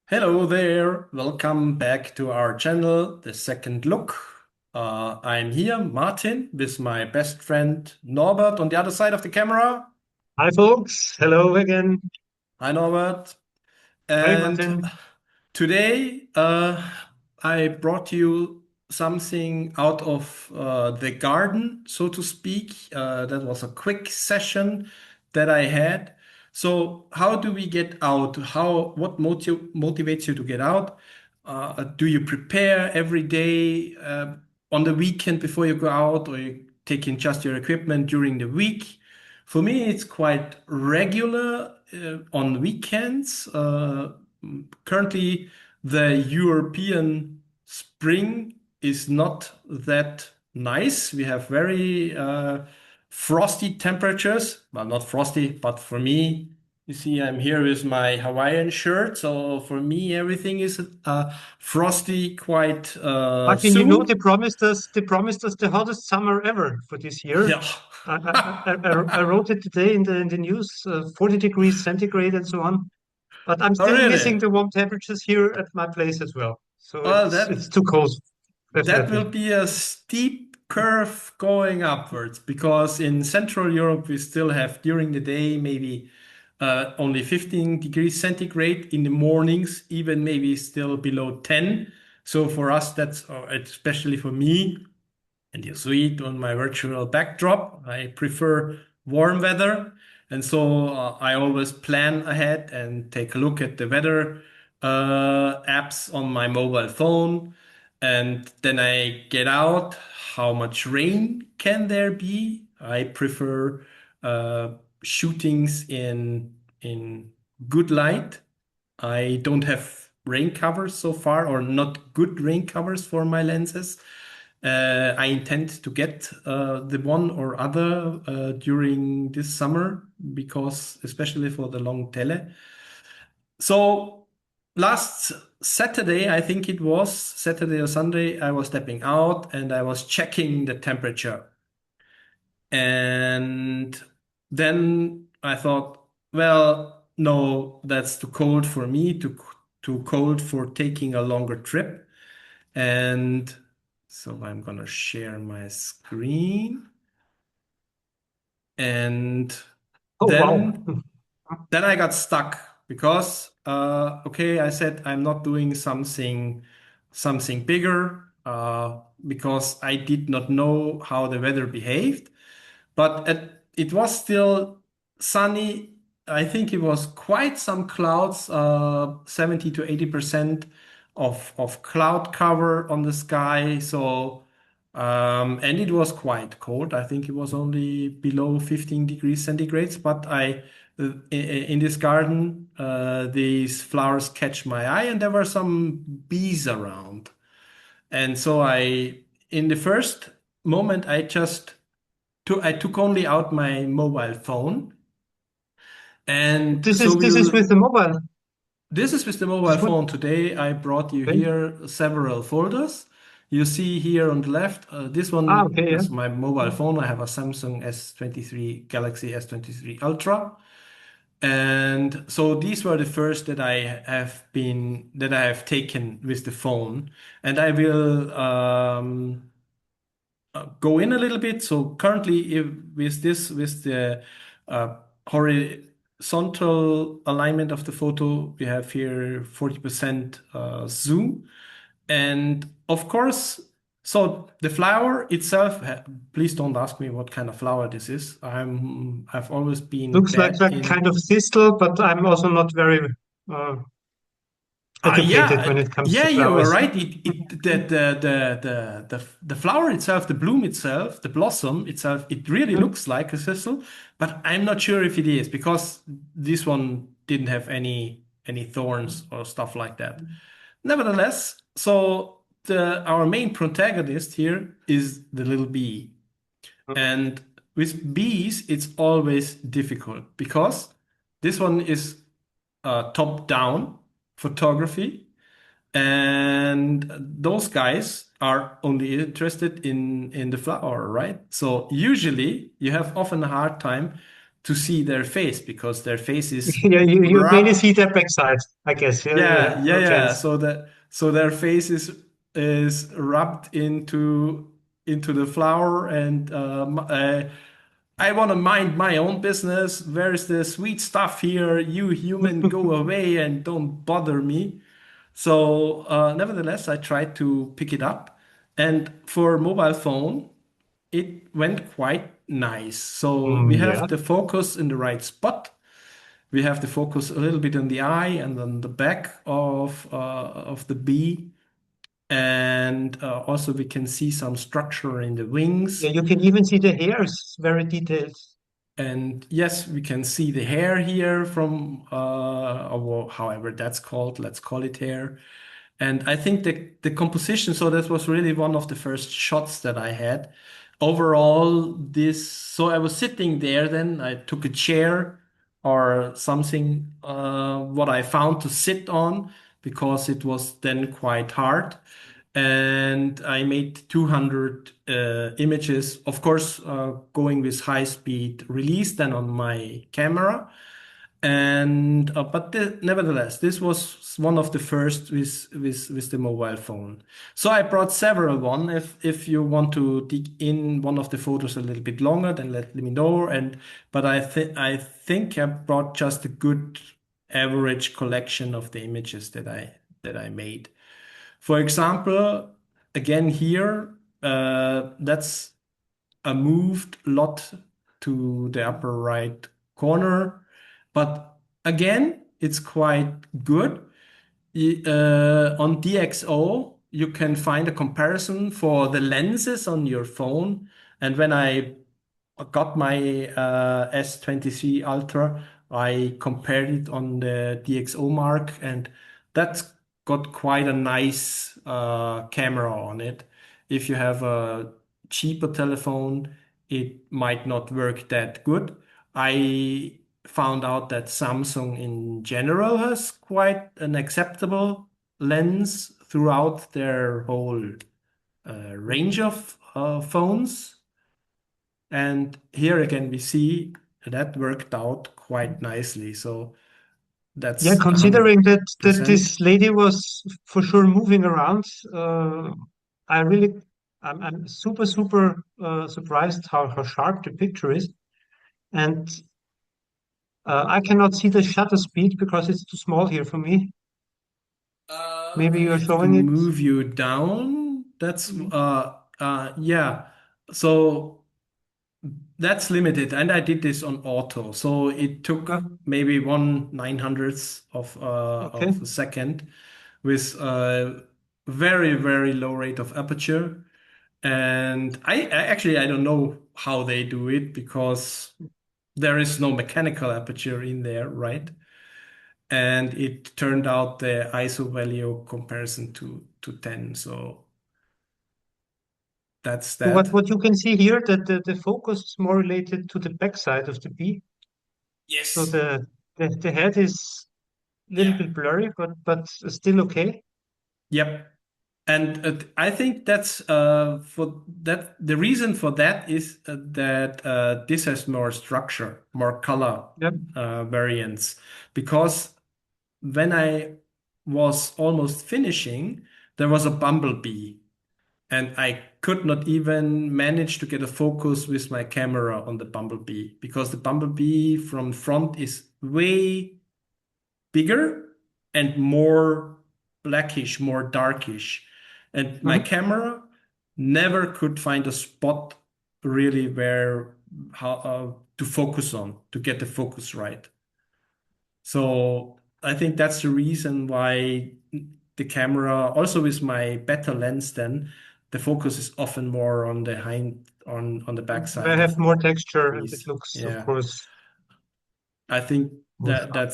Hello there, welcome back to our channel, The Second Look. I'm here, Martin, with my best friend Norbert on the other side of the camera. Hi, folks. Hello again. Hi, Norbert. Hi, And Martin. today, I brought you something out of the garden, so to speak. That was a quick session that I had. So, how do we get out? What motivates you to get out? Do you prepare every day on the weekend before you go out, or you take in just your equipment during the week? For me, it's quite regular on weekends. Currently, the European spring is not that nice. We have very frosty temperatures. Well, not frosty, but for me, you see, I'm here with my Hawaiian shirt. So for me, everything is frosty quite Martin, soon. they promised us the hottest summer ever for this year. Yeah. I wrote it today in the news, 40 degrees centigrade and so on. But I'm Oh, still really? missing the warm temperatures here at my place as well. So Well, it's too cold, that definitely. will be a steep curve going upwards because in Central Europe we still have during the day maybe only 15 degrees centigrade in the mornings, even maybe still below 10. So for us, that's especially for me, and you see it on my virtual backdrop. I prefer warm weather. And so I always plan ahead and take a look at the weather apps on my mobile phone. And then I get out. How much rain can there be? I prefer uh, shootings in good light. I don't have rain covers so far, or not good rain covers for my lenses. I intend to get the one or other during this summer because, especially for the long tele. So last Saturday, I think it was Saturday or Sunday, I was stepping out and I was checking the temperature. And then I thought, well, no, that's too cold for me, too cold for taking a longer trip. And so I'm gonna share my screen. And Oh, wow. then I got stuck because okay, I said I'm not doing something bigger because I did not know how the weather behaved. But it was still sunny. I think it was quite some clouds, 70 to 80% of cloud cover on the sky. So, and it was quite cold. I think it was only below 15 degrees centigrades. But in this garden, these flowers catch my eye, and there were some bees around. And so in the first moment, I took only out my mobile phone. And This so is this is with the mobile. this is with the mobile This would phone. Today I brought you okay. here several folders. You see here on the left, this Ah, one okay, yeah. is my mobile phone. I have a Samsung S23 Galaxy S23 Ultra. And so these were the first that I have taken with the phone. And I will go in a little bit. So currently, with the horizontal alignment of the photo, we have here 40% zoom, and of course, so the flower itself. Please don't ask me what kind of flower this is. I've always been Looks like bad a kind in. of thistle, but I'm also not very uh, educated when it comes to Yeah, you are flowers. right. The flower itself, the bloom itself, the blossom itself, it really looks like a thistle, but I'm not sure if it is because this one didn't have any thorns or stuff like that. Nevertheless, so the our main protagonist here is the little bee. And with bees, it's always difficult because this one is top-down photography, and those guys are only interested in the flower, right? So usually you have often a hard time to see their face because their face is Yeah, you mainly wrapped. see their backside, I guess. You have Yeah, yeah, no yeah. chance. So their face is rubbed into the flower, and I want to mind my own business. Where's the sweet stuff here? You human, go away and don't bother me. So nevertheless, I tried to pick it up, and for mobile phone, it went quite nice. So we Yeah. have the focus in the right spot. We have the focus a little bit on the eye and on the back of the bee, and also we can see some structure in the Yeah, wings. you can even see the hairs, very detailed. And yes, we can see the hair here from, or however that's called. Let's call it hair. And I think the composition, so that was really one of the first shots that I had. Overall, so I was sitting there, then I took a chair or something, what I found to sit on, because it was then quite hard. And I made 200 images, of course, going with high speed release then on my camera. And nevertheless, this was one of the first with the mobile phone. So I brought several one. If you want to dig in one of the photos a little bit longer, then let me know. And but I think I brought just a good average collection of the images that I made. For example, again here, that's a moved lot to the upper right corner. But again, it's quite good. On DxO, you can find a comparison for the lenses on your phone. And when I got my S23 Ultra, I compared it on the DxO Mark, and that's got quite a nice camera on it. If you have a cheaper telephone, it might not work that good. I found out that Samsung in general has quite an acceptable lens throughout their whole range of phones. And here again, we see that worked out quite nicely. So Yeah, that's considering that 100%. this lady was for sure moving around, uh, I really, I'm super surprised how sharp the picture is, and I cannot see the shutter speed because it's too small here for me. Maybe I you're have to showing it. move you down. That's Mhm. yeah. So that's limited, and I did this on auto. So it took maybe 1/900th Okay. of a second with a very, very low rate of aperture. And I don't know how they do it because there is no mechanical aperture in there, right? And it turned out the ISO value comparison to 10. So that's So that. what you can see here that the focus is more related to the backside of the bee. So Yes. the head is a little Yeah. bit blurry, but still okay. Yep. And I think that's for that. The reason for that is that this has more structure, more color Yep. variants. Because when I was almost finishing, there was a bumblebee, and I could not even manage to get a focus with my camera on the bumblebee because the bumblebee from front is way bigger and more blackish, more darkish. And my Mhm. camera never could find a spot really where how to focus on to get the focus right. So I think that's the reason why the camera, also with my better lens, then the focus is often more on the on the back I side have of more the texture and it piece. looks, of Yeah. course, I think more that sharp.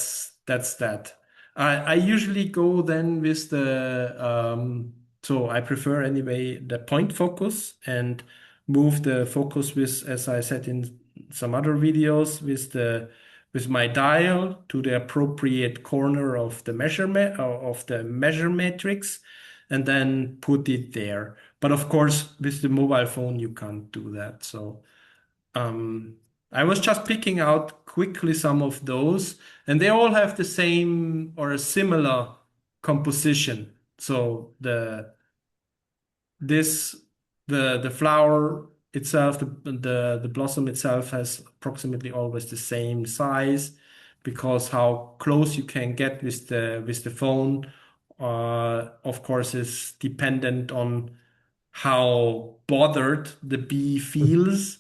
that's that. I usually go then with the so I prefer anyway the point focus and move the focus with, as I said in some other videos, with my dial to the appropriate corner of the measurement of the measure matrix, and then put it there. But of course, with the mobile phone, you can't do that. So um, I was just picking out quickly some of those, and they all have the same or a similar composition. So this the flower itself, the blossom itself has approximately always the same size because how close you can get with the phone, of course, is dependent on how bothered the bee feels.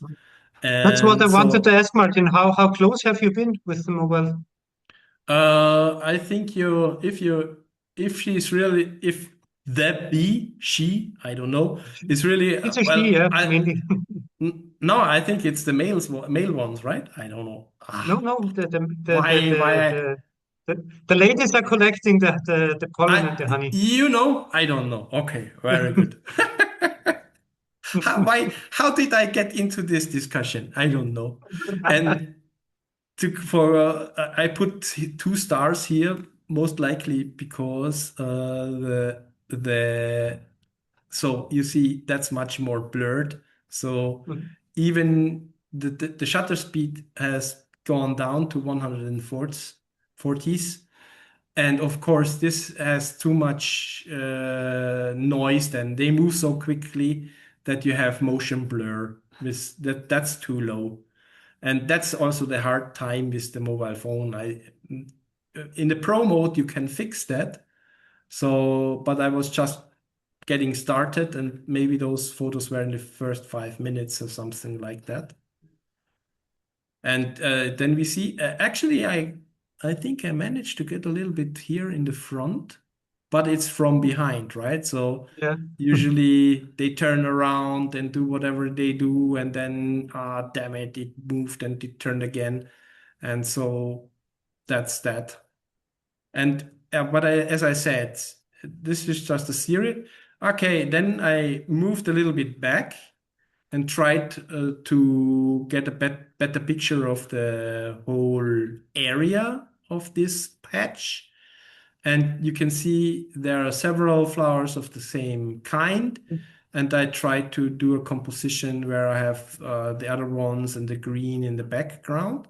That's what I And wanted to so ask, Martin. How close have you been with the mobile? I think if she's really if that bee she I don't know is really It's a she, well yeah, I mainly. no, I think it's the male ones, right? I don't know. No, Ah, no, why the ladies are collecting the pollen and the honey. I don't know. Okay, very good. How did I get into this discussion? I don't know. And I put 2 stars here, most likely because the so you see that's much more blurred. So even the shutter speed has gone down to 140s. And of course, this has too much noise, then they move so quickly that you have motion blur. That's too low. And that's also the hard time with the mobile phone. In the pro mode, you can fix that. So, but I was just getting started, and maybe those photos were in the first 5 minutes or something like that. And then we see, actually, I think I managed to get a little bit here in the front, but it's from behind, right? So Yeah. usually they turn around and do whatever they do, and then, ah, damn it, it moved and it turned again. And so that's that. And but as I said, this is just a series. Okay, then I moved a little bit back and tried to get a better picture of the whole area of this patch. And you can see there are several flowers of the same kind. And I tried to do a composition where I have the other ones and the green in the background.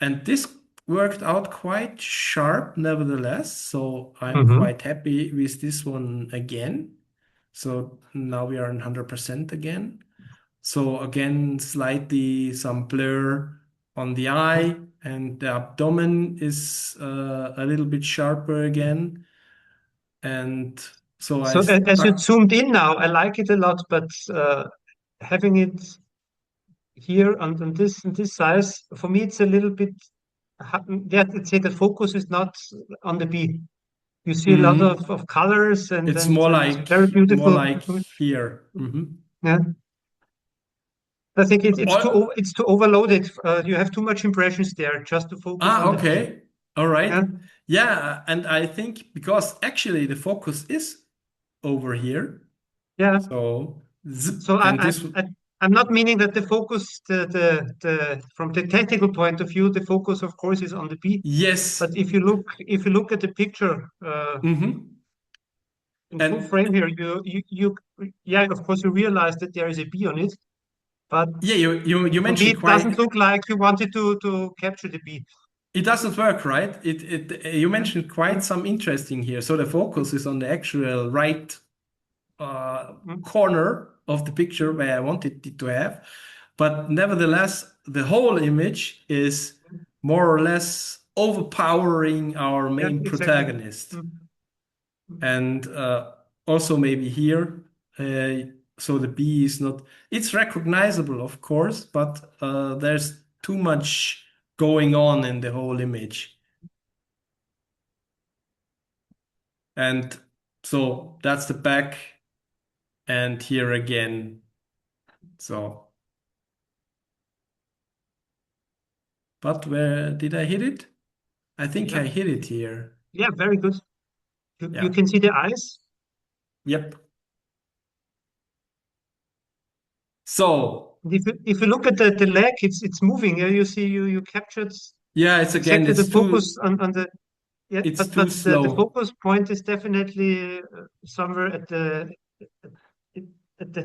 And this worked out quite sharp, nevertheless. So I'm Hmm. quite happy with this one again. So now we are in 100% again. So again, slightly some blur on the eye, and the abdomen is a little bit sharper again. And so I So as you zoomed in now, I like it a lot, but having it here on this size, for me, it's a little bit. Yeah, let's say the focus is not on the bee. You see a lot Mhm. of colors It's and very more beautiful. like here. Yeah, I think All, it's too overloaded. You have too much impressions there just to focus on the bee. okay. All right. Yeah, Yeah, and I think because actually the focus is over here. yeah. So zip, So and this I'm not meaning that the focus the from the technical point of view, the focus of course is on the bee. yes. But if you look at the picture Hmm. in full And frame here, you yeah, of course you realize that there is a bee on it. But yeah, you for me, mentioned it doesn't quite look like you wanted to capture the bee. it doesn't work, right? It you Yeah, mentioned yeah, quite some interesting here. So the focus is on the actual right mm, corner of the picture where I wanted it to have. But nevertheless, the whole image is mm, more or less overpowering our yeah, main exactly. protagonist. Mm, mm. And also maybe here, so the bee is not, it's recognizable, of course, but there's too much going on in the whole image. And so that's the back, and here again. So, but where did I hit it? I think Yeah, I hit it here. yeah, very good. You Yeah. can see the eyes. Yep. So, And if you look at the leg, it's moving. Yeah, you see you captured yeah, it's again, exactly the focus on the yeah, it's but too the slow. focus point is definitely somewhere at the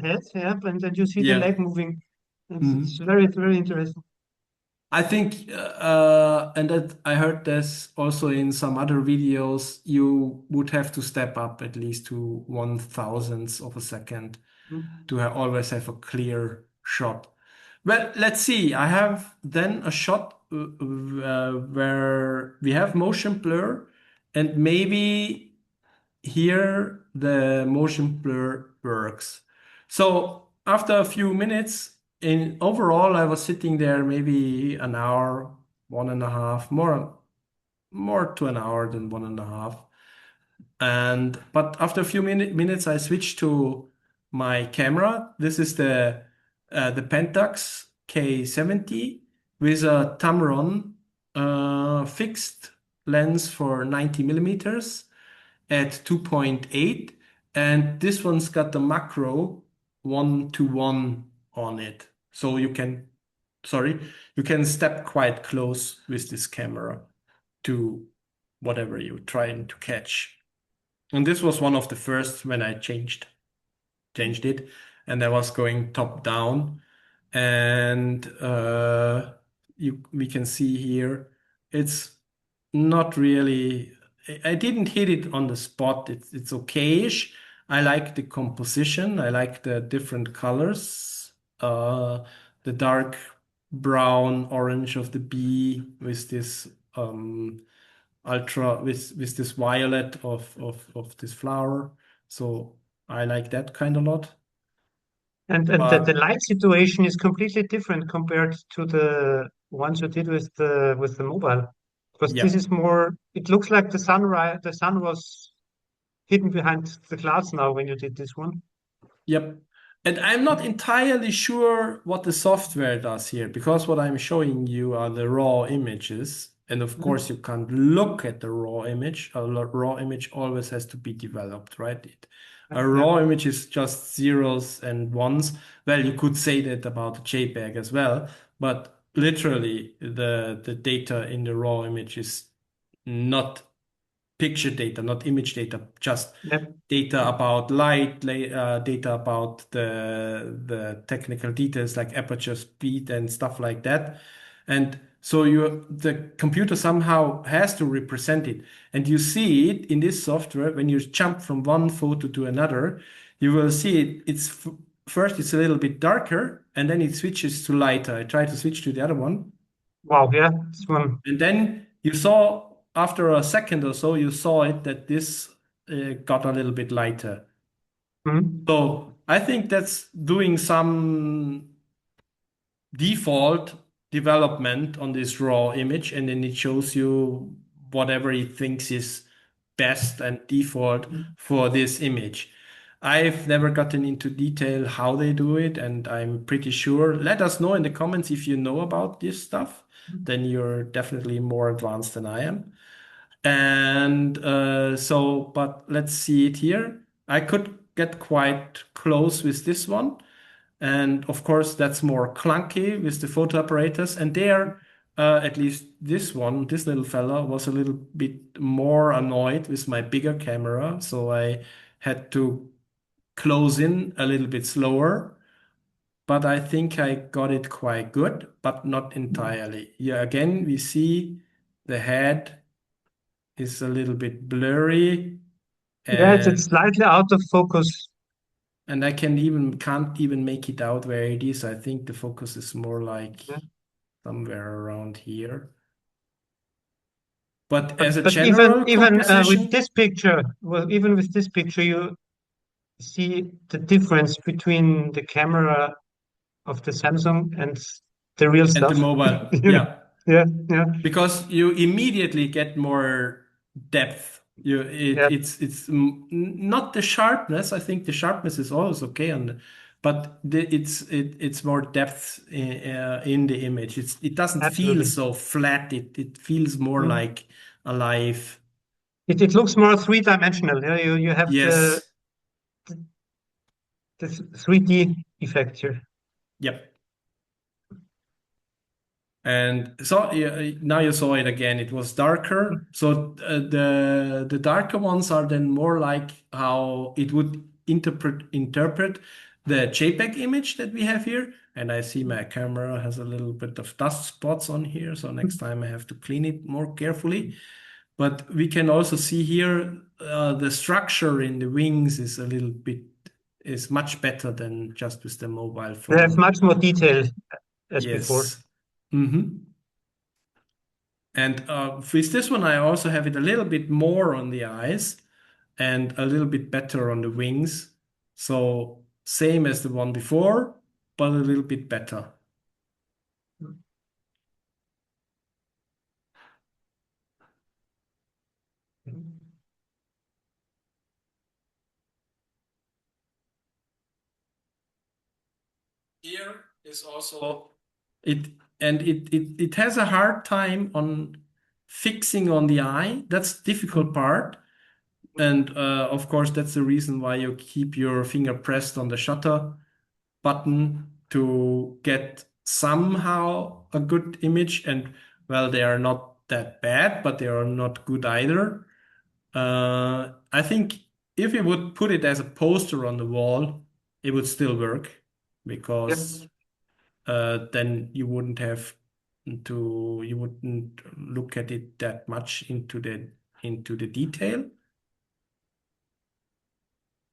head, yeah, and then you see the Yeah. leg moving. It's Mhm. very interesting. I think, and that I heard this also in some other videos, you would have to step up at least to 1/1000th of a second Mm. to always have a clear shot. Well, let's see. I have then a shot where we have motion blur, and maybe here the motion blur works. So after a few minutes, in overall, I was sitting there maybe an hour, 1.5, more to an hour than 1.5. And but after a few minutes, I switched to my camera. This is the Pentax K70 with a Tamron fixed lens for 90 millimeters at 2.8, and this one's got the macro 1:1 on it. So sorry, you can step quite close with this camera to whatever you're trying to catch. And this was one of the first when I changed it, and I was going top down, and we can see here it's not really. I didn't hit it on the spot. It's okayish. I like the composition. I like the different colors. The dark brown orange of the bee with this ultra with this violet of this flower. So I like that kind of lot. And the But light situation is completely different compared to the ones you did with the mobile. Because this yeah. is more, it looks like the sun was hidden behind the clouds now when you did this one. Yep. And I'm not entirely sure what the software does here, because what I'm showing you are the raw images. And of course, Mhm. you can't look at the raw image. A raw image always has to be developed, right? Yeah, A yeah. raw image is just zeros and ones. Well, you could say that about a JPEG as well, but literally the data in the raw image is not picture data, not image data, just Yep. data about light, data about the technical details like aperture speed and stuff like that. And so the computer somehow has to represent it. And you see it in this software when you jump from one photo to another, you will see it. First it's a little bit darker and then it switches to lighter. I try to switch to the other one. Wow, yeah, this one. And then you saw after a second or so, you saw it that this got a little bit lighter. Mhm. So I think that's doing some default development on this raw image, and then it shows you whatever it thinks is best and default for this image. I've never gotten into detail how they do it, and I'm pretty sure. Let us know in the comments if you know about this stuff. Then you're definitely more advanced than I am. And but let's see it here. I could get quite close with this one. And of course, that's more clunky with the photo apparatus. And there, at least this one, this little fella was a little bit more annoyed with my bigger camera. So I had to close in a little bit slower. But I think I got it quite good, but not entirely. Yeah, again, we see the head is a little bit blurry, Yeah, it's and slightly out of focus. I can't even make it out where it is. I think the focus is more like Yeah. somewhere around here. But as a But even general even with composition, this picture, well, even with this picture, you see the difference between the camera of the Samsung and the real and the stuff. mobile, You know? yeah, Yeah, yeah, because you immediately get more depth. yeah, Not the sharpness. I think the sharpness is always okay but it's more depth in the image. It doesn't feel absolutely. so flat. It feels more Mm. like alive. It looks more three-dimensional. Yeah, you have Yes. the 3D effect here. Yep. And so yeah, now you saw it again. It was darker. So the darker ones are then more like how it would interpret the JPEG image that we have here. And I see my camera has a little bit of dust spots on here. So next time I have to clean it more carefully. But we can also see here the structure in the wings is a little bit is much better than just with the mobile They have phone. much more detail as before. Yes. And with this one, I also have it a little bit more on the eyes and a little bit better on the wings. So same as the one before, but a little bit better. Here is also it and it has a hard time on fixing on the eye. That's the difficult part. And of course, that's the reason why you keep your finger pressed on the shutter button to get somehow a good image. And well, they are not that bad, but they are not good either. I think if you would put it as a poster on the wall, it would still work Yep. because then you wouldn't look at it that much into the detail.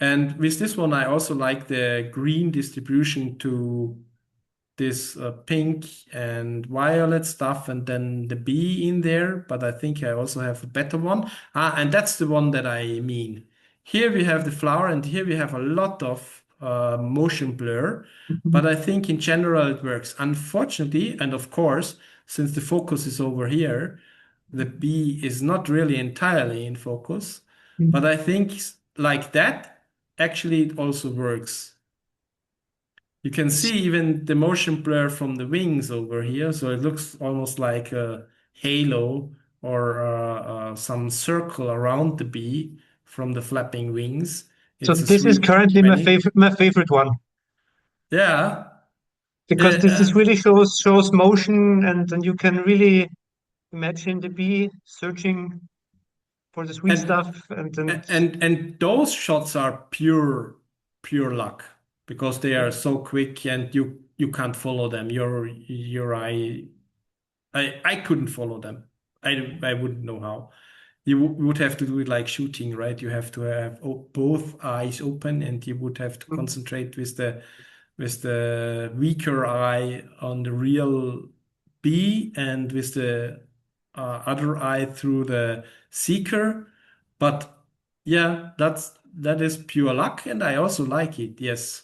And with this one, I also like the green distribution to this pink and violet stuff, and then the bee in there. But I think I also have a better one. And that's the one that I mean. Here we have the flower, and here we have a lot of motion blur. But I think in general it works. Unfortunately, and of course, since the focus is over here, the bee is not really entirely in focus. But I think like that, actually, it also works. You can see even the motion blur from the wings over here, so it looks almost like a halo or some circle around the bee from the flapping wings. So It's a this is currently 320. my favorite one Yeah. because The, this really shows motion and you can really imagine the bee searching for the sweet and stuff and and those shots are pure luck because they are so quick and you can't follow them. Your eye I couldn't follow them. I wouldn't know how. You would have to do it like shooting, right? You have to have both eyes open, and you would have to concentrate with the weaker eye on the real bee, and with the other eye through the seeker. But yeah, that is pure luck, and I also like it. Yes.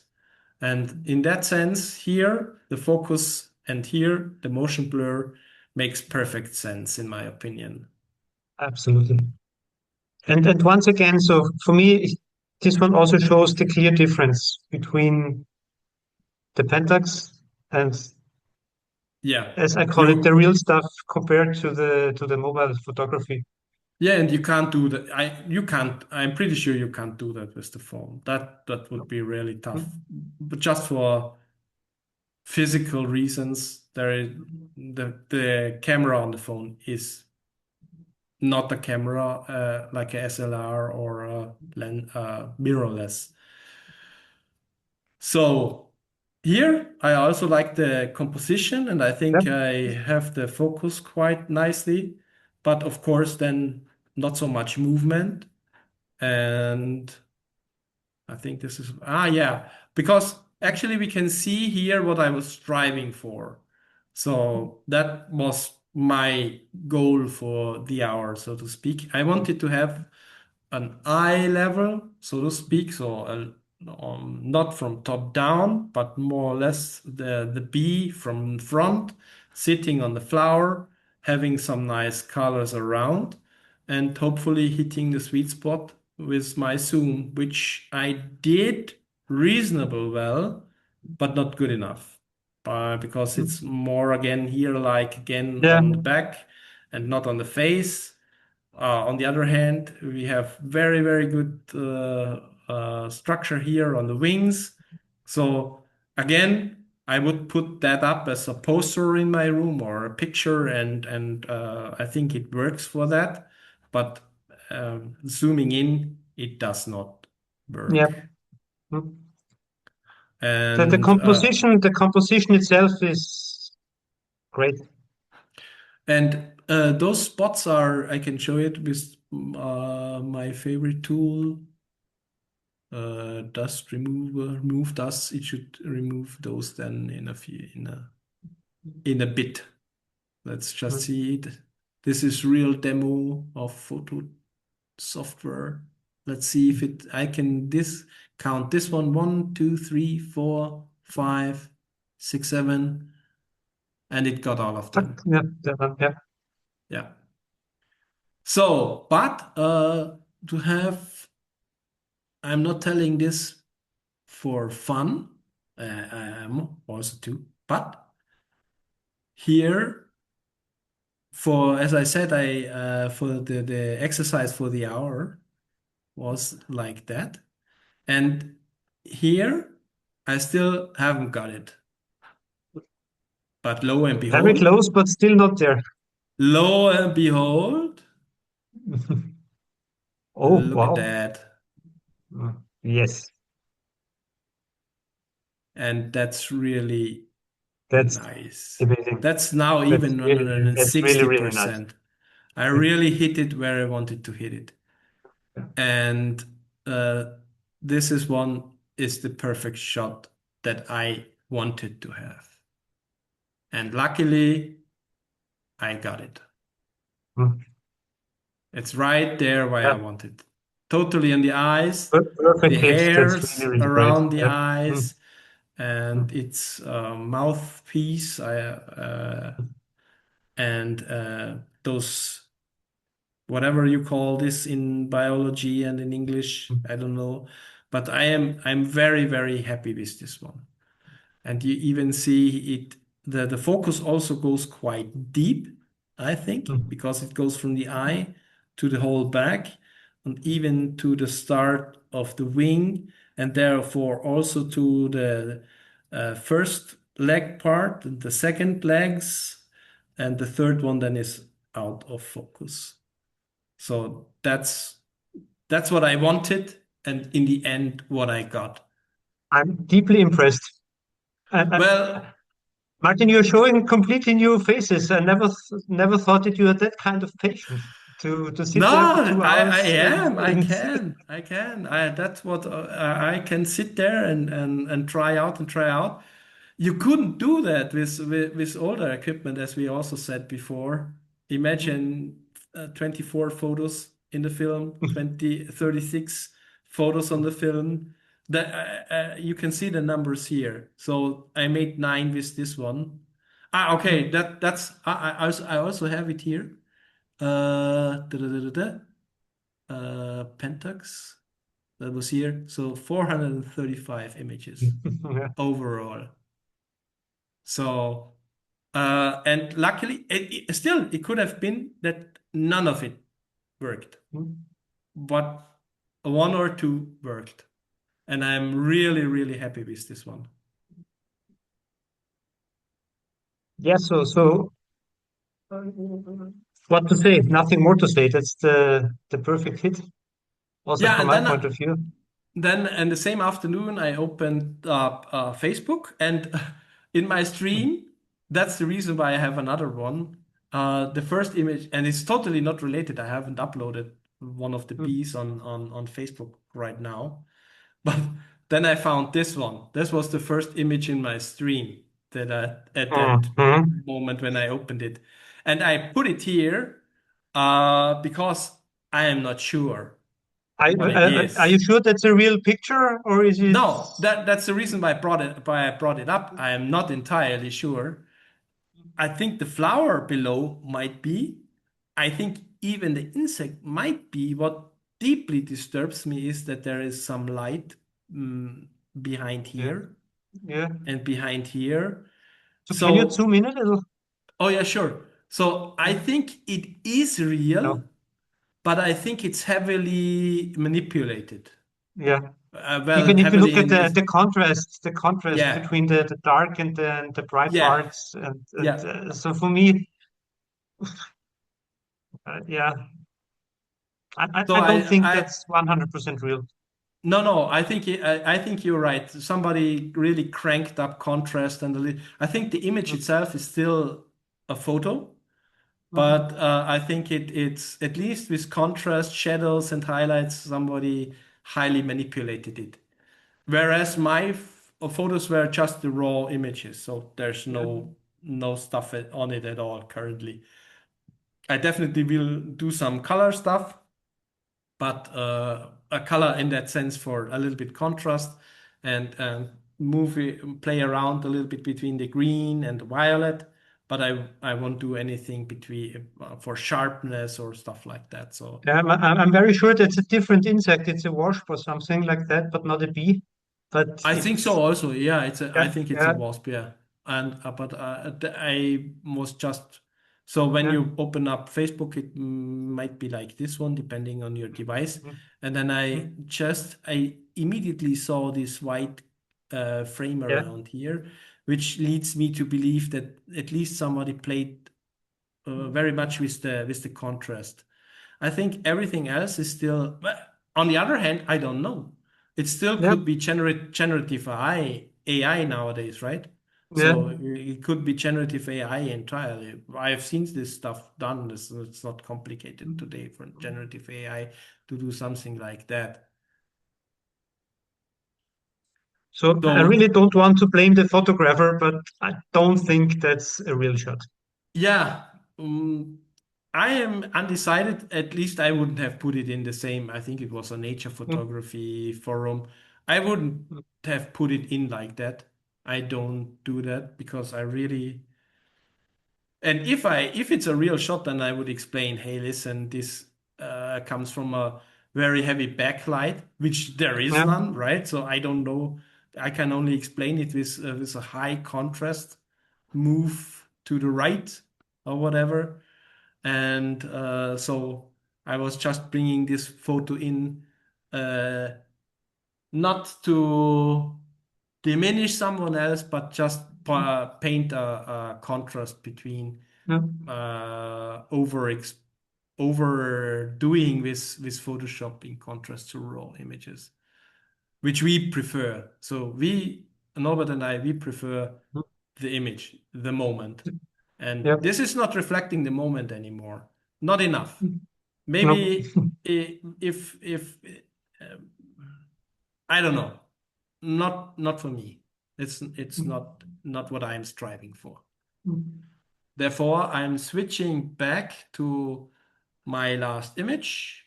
And in that sense, here the focus and here the motion blur makes perfect sense, in my opinion. absolutely. And once again, so for me, this one also shows the clear difference between the Pentax and, Yeah. as I call it, the You real stuff compared to the mobile photography. yeah, and you can't do that. You can't. I'm pretty sure you can't do that with the phone. That would be really tough. But just for physical reasons, there is the camera on the phone is not a camera like a SLR or a mirrorless. So here I also like the composition, and I Yeah, think I have the focus quite nicely, but of course then not so much movement. And I think this is yeah, because actually we can see here what I was striving for. So that was my goal for the hour, so to speak. I wanted to have an eye level, so to speak. So not from top down, but more or less the bee from front, sitting on the flower, having some nice colors around, and hopefully hitting the sweet spot with my zoom, which I did reasonable well, but not good enough. Because it's more again here, like again yeah, on the back and not on the face. On the other hand, we have very, very good structure here on the wings. So again, I would put that up as a poster in my room or a picture, and I think it works for that. But zooming in, it does not yeah. work. The And composition itself is great. those spots are, I can show it with my favorite tool, dust remover, remove dust. It should remove those then in a few, in a bit. Let's just Mm. see it. This is real demo of photo software. Let's see if it, I can this count this one, 1, 2, 3, 4, 5, 6, 7, and it got all of them. Yeah, yeah. Yeah. So, but to have, I'm not telling this for fun. I am also too, but here for, as I said, I for the exercise for the hour was like that. And here, I still haven't got it. But Very close, but still not there. lo and behold, Oh, look at wow. that. Yes, And that's really that's nice. amazing. That's now That's even that's really, really nice. 160%. I Yeah. really hit it where I wanted to hit it. And uh, this is one is the perfect shot that I wanted to have. And luckily, I got it. Mm. It's right there where Yeah. I want it. Totally in the eyes, the Perfect hit. That's really, hairs really great. around the Yeah. Mm. eyes, and Mm. its mouthpiece. And those, whatever you call this in biology and in English, Mm. I don't know. But I'm very, very happy with this one. And you even see it, the focus also goes quite deep, I think, Mm. because it goes from the eye to the whole back and even to the start of the wing, and therefore also to the first leg part and the second legs, and the third one then is out of focus. So that's what I wanted, and in the end what I got. I'm deeply impressed. Well, Martin, you're showing completely new faces. I never thought that you had that kind of patience to no, sit there for two I hours am. I and can. I can. That's what I can sit there and try out and try out. You couldn't do that with older equipment, as we also said before. Imagine 24 photos in the film, 36 photos on the film. That you can see the numbers here. So I made 9 with this one. Ah, okay. That's I also have it here. Da, da, da, da, da. Pentax that was here. So 435 images yeah. overall. So and luckily, still it could have been that none of it worked, but one or two worked, and I'm really really happy with this one. Yeah, what to say? Nothing more to say. That's the perfect hit, also Yeah, from and my point of view. then in the same afternoon, I opened up Facebook, and in my stream, that's the reason why I have another one. The first image, and it's totally not related. I haven't uploaded one of the bees on Facebook right now, but then I found this one. This was the first image in my stream that at that Mhm. moment when I opened it, and I put it here because I am not sure what it Are you is. sure that's a real picture or is it? No, that's the reason why I brought it up. I am not entirely sure. I think the flower below might be. I think even the insect might be. What deeply disturbs me is that there is some light behind Yeah, here yeah. and behind here. So can you So, zoom in a little? oh yeah, sure. So I think it is real, No. but I think it's heavily manipulated. Yeah. Well, Even if you look heavily at in this. the contrast Yeah, between the dark and the bright yeah, parts, and yeah. so for me, yeah, So I don't think that's 100% real. No, no, I think you're right. Somebody really cranked up contrast and I think the image Mm, itself is still a photo, mhm. but I think it's at least with contrast, shadows, and highlights, somebody highly manipulated it. Whereas my photos were just the raw images, so there's Yeah, no stuff on it at all currently. I definitely will do some color stuff, but a color in that sense for a little bit contrast and play around a little bit between the green and the violet. But I won't do anything between for sharpness or stuff like that. So yeah, I'm very sure that's a different insect. It's a wasp or something like that, but not a bee. But I think so it's also. Yeah, yeah, I think it's a yeah, wasp. Yeah, and but I was just so when yeah, you open up Facebook, it might be like this one, depending on your device. mhm, And then mhm, I immediately saw this white frame yeah, around here, which leads me to believe that at least somebody played very much with the contrast. I think everything else is still, but on the other hand, I don't know. It still yeah, could be generative AI nowadays, right? yeah. So it could be generative AI entirely. I've seen this stuff done. It's not complicated today for generative AI to do something like that. So I So really don't want to blame the photographer, but I don't think that's a real shot. yeah, I am undecided. At least I wouldn't have put it in the same. I think it was a nature Mm, photography forum. I wouldn't mm, have put it in like that. I don't do that because I really. And if it's a real shot, then I would explain, hey, listen, this comes from a very heavy backlight, which there is yeah, none, right? So I don't know. I can only explain it with a high contrast move to the right or whatever. And so I was just bringing this photo in, uh, not to diminish someone else, but just paint a contrast between yeah, uh, over overdoing with Photoshop in contrast to raw images, which we prefer. So Norbert and I, we prefer mm, the image, the moment. And yeah, this is not reflecting the moment anymore. Not enough. mm, no. Maybe if um, I don't know. Not for me. It's Mm, not what I'm striving for. mm, Therefore, I'm switching back to my last image.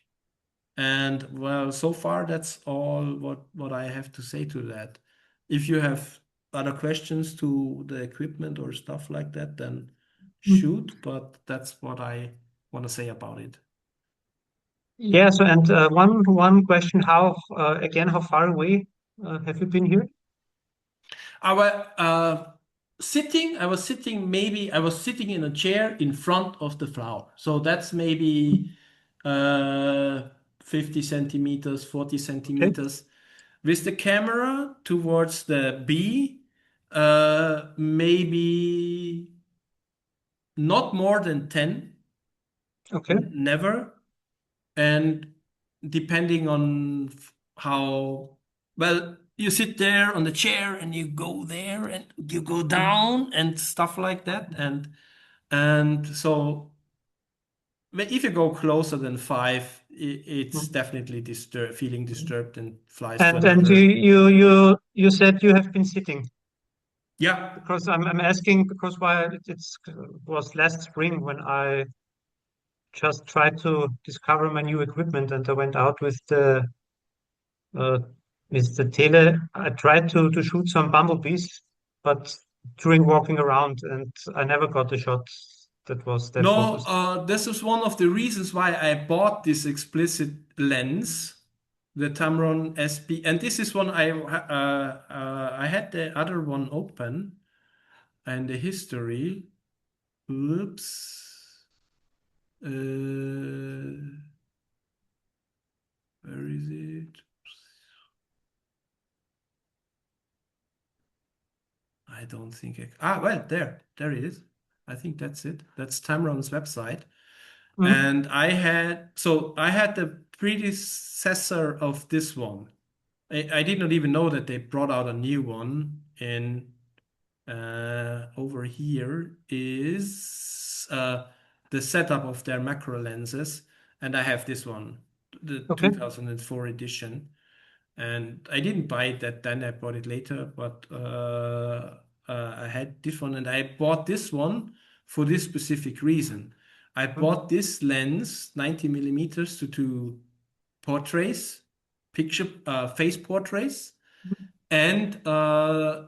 And well, so far that's all what I have to say to that. If you have other questions to the equipment or stuff like that, then mm. shoot, but that's what I want to say about it. Yeah, so and one question, how again, how far away have you been here? I was sitting maybe I was sitting in a chair in front of the flower. So that's maybe uh 50 centimeters, 40 Okay, centimeters. With the camera towards the bee, maybe not more than 10, okay, never. And depending on how well you sit there on the chair and you go there and you go down and stuff like that. And so if you go closer than 5, it's mm. definitely feeling disturbed and flies to And another. you said you have been sitting Yeah. because I'm asking because why it's was last spring when I just tried to discover my new equipment and I went out uh, with the tele. I tried to shoot some bumblebees, but during walking around and I never got a shot that was that No, focused. this is one of the reasons why I bought this explicit lens, the Tamron SP, and this is one I had the other one open and the history. Oops, where is it? I don't think well, there it is. I think that's it. That's Tamron's website. Mm, And I had the predecessor of this one. I did not even know that they brought out a new one. And over here is the setup of their macro lenses, and I have this one, the Okay. 2004 edition. And I didn't buy it that then, I bought it later, but I had this one, and I bought this one for this specific reason. I bought this lens, 90 millimeters, to do portraits, picture, face portraits, and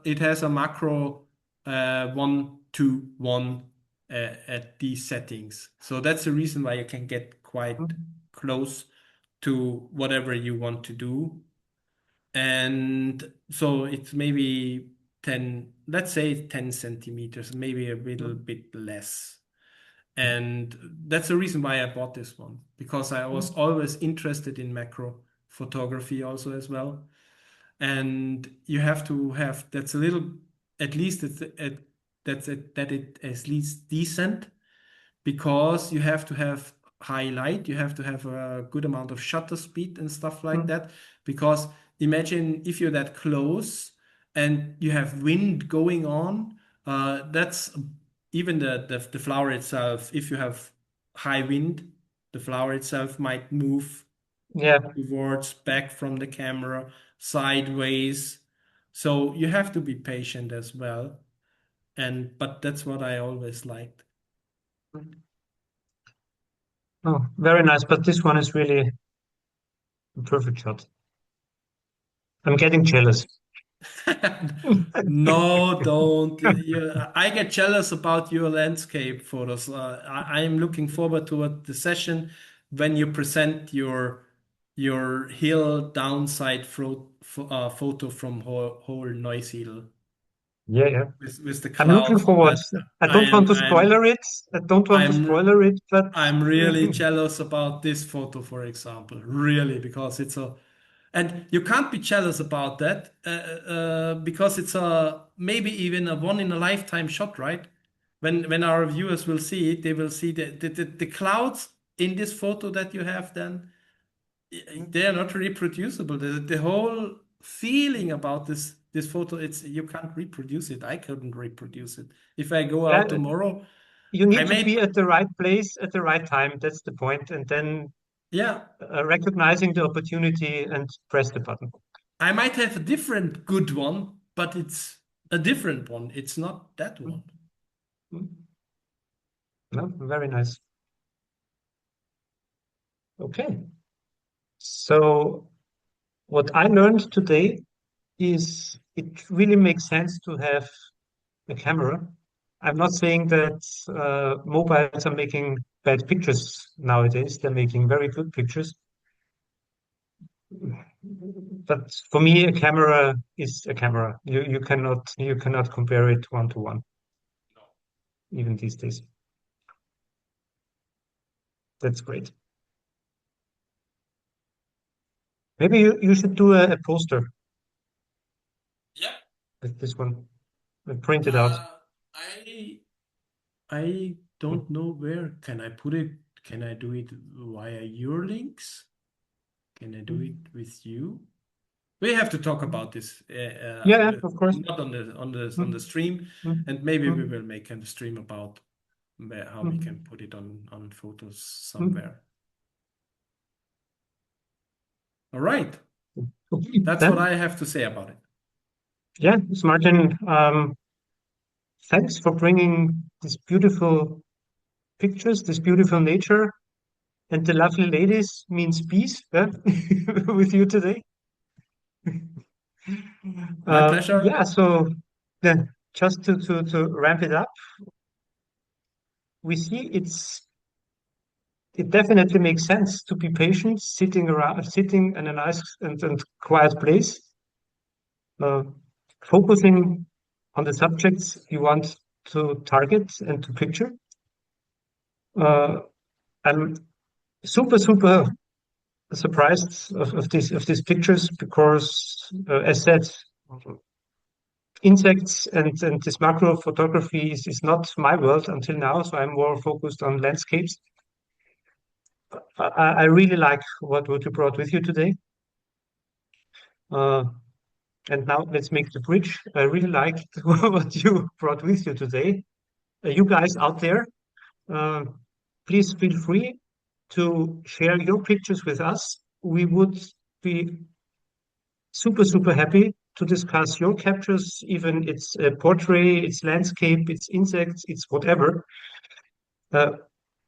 it has a macro 1 to 1 at these settings. So that's the reason why you can get quite close to whatever you want to do. And so it's maybe 10, let's say 10 centimeters, maybe a little bit less. And that's the reason why I bought this one, because I was always interested in macro photography also as well. And you have to have, that's a little, at least that it at least decent, because you have to have high light, you have to have a good amount of shutter speed and stuff like that. Because imagine if you're that close and you have wind going on, that's even the flower itself. If you have high wind, the flower itself might move Yeah. towards back from the camera, sideways. So you have to be patient as well. And but that's what I always liked. Oh, very nice. But this one is really a perfect shot. I'm getting jealous. No, don't. I get jealous about your landscape photos. I am looking forward to the session when you present your hill downside photo from whole Neusiedl Yeah, yeah. with the I'm looking clouds. forward. But I I don't want am to spoiler it. I don't want to I'm spoiler it, but I'm really jealous about this photo, for example. Really, because it's a, and you can't be jealous about that because it's a maybe even a one in a lifetime shot, right? When our viewers will see it, they will see the clouds in this photo that you have. Then they are not reproducible. The whole feeling about this photo, it's you can't reproduce it. I couldn't reproduce it. If I go out yeah, tomorrow, you I need to may, be at the right place at the right time. That's the point. And then yeah, recognizing the opportunity and press the button. I might have a different good one, but it's a different one. It's not that one. No, very nice. Okay. So what I learned today is it really makes sense to have a camera. I'm not saying that mobiles are making bad pictures nowadays. They're making very good pictures. But for me, a camera is a camera. You cannot compare it one to one, even these days. That's great. Maybe you should do a poster Yeah. with this one and print it out. Uh, I I don't know where can I put it. Can I do it via your links? Can I do it with you? We have to talk about this, Yeah, yeah, of course. not on the Mm, stream, mm, and maybe we mm, will make a stream about how we can mm, put it on photos mm. somewhere. All right, Okay, that's what then, I have to say about it. yeah, Martin, thanks for bringing these beautiful pictures, this beautiful nature, and the lovely ladies means peace, yeah, with you today. My pleasure. Yeah, so then just to ramp it up, we see it definitely makes sense to be patient, sitting in a nice and quiet place, uh, focusing on the subjects you want to target and to picture. Uh, I'm super surprised of these pictures because, as said, insects and this macro photography is not my world until now. So I'm more focused on landscapes. I really like what you brought with you today. Uh, and now let's make the bridge. I really liked what you brought with you today. You guys out there, uh, please feel free to share your pictures with us. We would be super, super happy to discuss your captures, even it's a portrait, it's landscape, it's insects, it's whatever. Uh,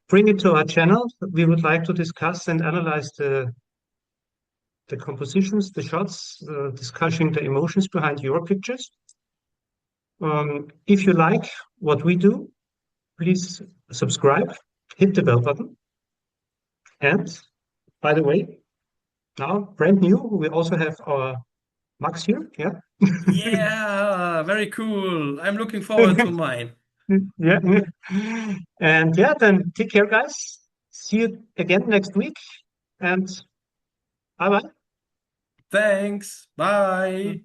bring it to our channel. We would like to discuss and analyze the compositions, the shots, discussing the emotions behind your pictures. If you like what we do, please subscribe, hit the bell button. And by the way, now brand new, we also have our Max here. Yeah. Yeah, very cool. I'm looking forward to mine. Yeah. And yeah, then take care, guys. See you again next week. And bye bye. Thanks. Bye.